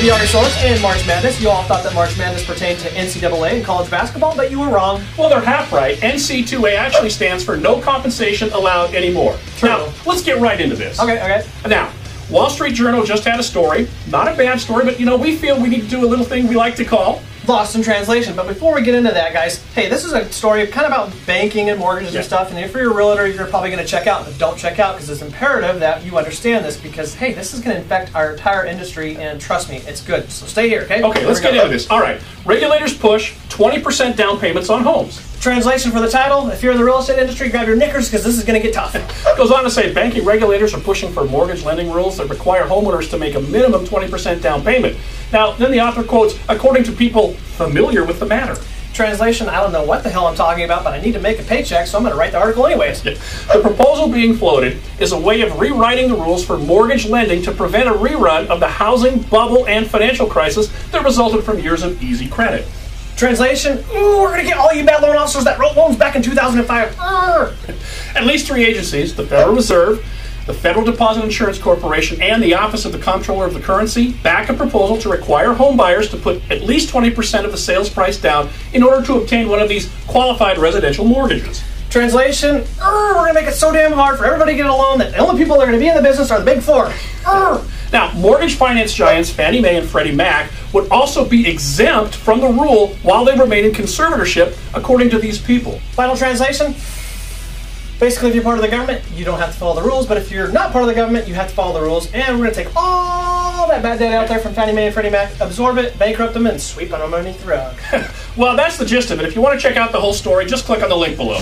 to the Source and March Madness. You all thought that March Madness pertained to NCAA and college basketball, but you were wrong. Well, they're half right. NC2A actually stands for no compensation allowed anymore. True. Now, let's get right into this. Okay. Now, Wall Street Journal just had a story. Not a bad story, but we feel we need to do a little thing we like to call Lost in Translation. But before we get into that, guys, hey, this is a story kind of about banking and mortgages and stuff. And if you're a realtor, you're probably going to check out. But don't check out because it's imperative that you understand this because, hey, this is going to affect our entire industry. And trust me, it's good. So stay here, okay? Okay, let's get into this. All right. Regulators push 20% down payments on homes. Translation for the title, if you're in the real estate industry, grab your knickers because this is going to get tough. It goes on to say banking regulators are pushing for mortgage lending rules that require homeowners to make a minimum 20% down payment. Now, then the author quotes, according to people familiar with the matter. Translation, I don't know what the hell I'm talking about, but I need to make a paycheck, so I'm going to write the article anyways. The proposal being floated is a way of rewriting the rules for mortgage lending to prevent a rerun of the housing bubble and financial crisis that resulted from years of easy credit. Translation, ooh, we're going to get all you bad loan officers that wrote loans back in 2005. At least three agencies, the Federal Reserve, the Federal Deposit Insurance Corporation, and the Office of the Comptroller of the Currency, back a proposal to require home buyers to put at least 20% of the sales price down in order to obtain one of these qualified residential mortgages. Translation, we're going to make it so damn hard for everybody to get a loan that the only people that are going to be in the business are the big four. Now, mortgage finance giants Fannie Mae and Freddie Mac would also be exempt from the rule while they remain in conservatorship, according to these people. Final translation, basically if you're part of the government, you don't have to follow the rules, but if you're not part of the government, you have to follow the rules, and we're going to take all that bad debt out there from Fannie Mae and Freddie Mac, absorb it, bankrupt them, and sweep them underneath the rug. Well, that's the gist of it. If you want to check out the whole story, just click on the link below.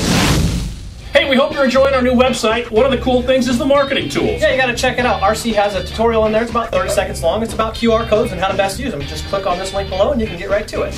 Hey, we hope you're enjoying our new website. One of the cool things is the marketing tools. Yeah, you got to check it out. RC has a tutorial in there. It's about 30 seconds long. It's about QR codes and how to best use them. Just click on this link below and you can get right to it.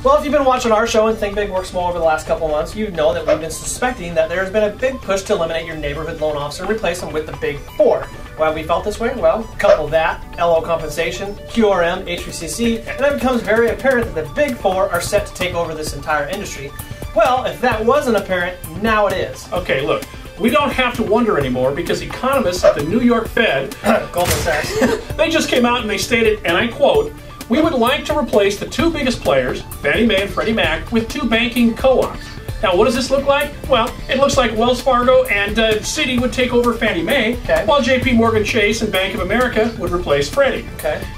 Well, if you've been watching our show and Think Big Work Small over the last couple of months, you know that we've been suspecting that there's been a big push to eliminate your neighborhood loan officer and replace them with the big four. Why have we felt this way? Well, couple that, LO compensation, QRM, HVCC, and it becomes very apparent that the big four are set to take over this entire industry. Well, if that wasn't apparent, now it is. Okay, look, we don't have to wonder anymore because economists at the New York Fed, Goldman Sachs, they just came out and they stated, and I quote, "We would like to replace the two biggest players, Fannie Mae and Freddie Mac, with two banking co-ops." Now, what does this look like? Well, it looks like Wells Fargo and Citi would take over Fannie Mae, while JP Morgan Chase and Bank of America would replace Freddie.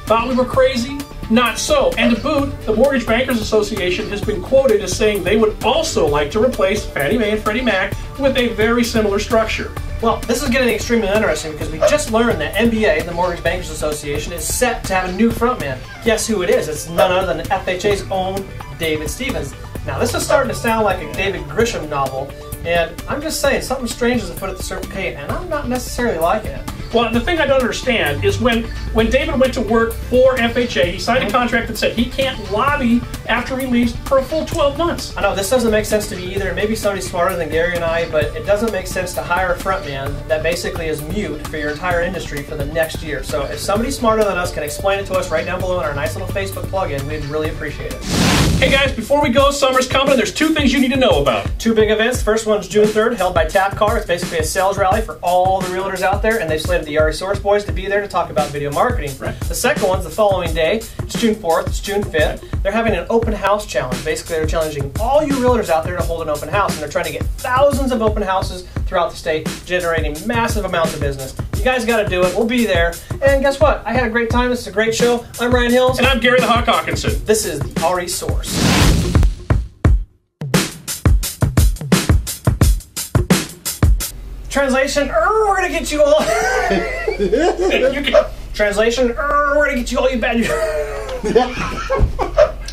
Thought we were crazy? Not so. And to boot, the Mortgage Bankers Association has been quoted as saying they would also like to replace Fannie Mae and Freddie Mac with a very similar structure. Well, this is getting extremely interesting because we just learned that MBA, the Mortgage Bankers Association, is set to have a new frontman. Guess who it is? It's none other than FHA's own David Stevens. Now, this is starting to sound like a David Grisham novel, and I'm just saying, something strange is afoot at the Circle K, and I'm not necessarily liking it. Well, the thing I don't understand is when David went to work for FHA, he signed a contract that said he can't lobby after he leaves for a full 12 months. I know, this doesn't make sense to me either. Maybe somebody's smarter than Gary and I, but it doesn't make sense to hire a frontman that basically is mute for your entire industry for the next year. So if somebody smarter than us can explain it to us right down below in our nice little Facebook plugin, we'd really appreciate it. Hey guys, before we go, summer's coming and there's two things you need to know about. Two big events. The first one's June 3rd, held by Tap Car. It's basically a sales rally for all the realtors out there, and they've slated the Source boys to be there to talk about video marketing. The second one's the following day. It's June 4th, it's June 5th. They're having an open house challenge. Basically, they're challenging all you realtors out there to hold an open house, and they're trying to get thousands of open houses throughout the state, generating massive amounts of business. You guys got to do it. We'll be there. And guess what? I had a great time. This is a great show. I'm Ryan Hills. And I'm Gary the Hawk Hawkinson. This is the Source. Translation, we're gonna get you all. Translation, we're gonna get you all you bad.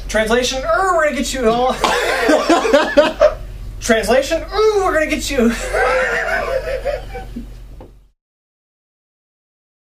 Translation, we're gonna get you all. Translation, we're gonna get you.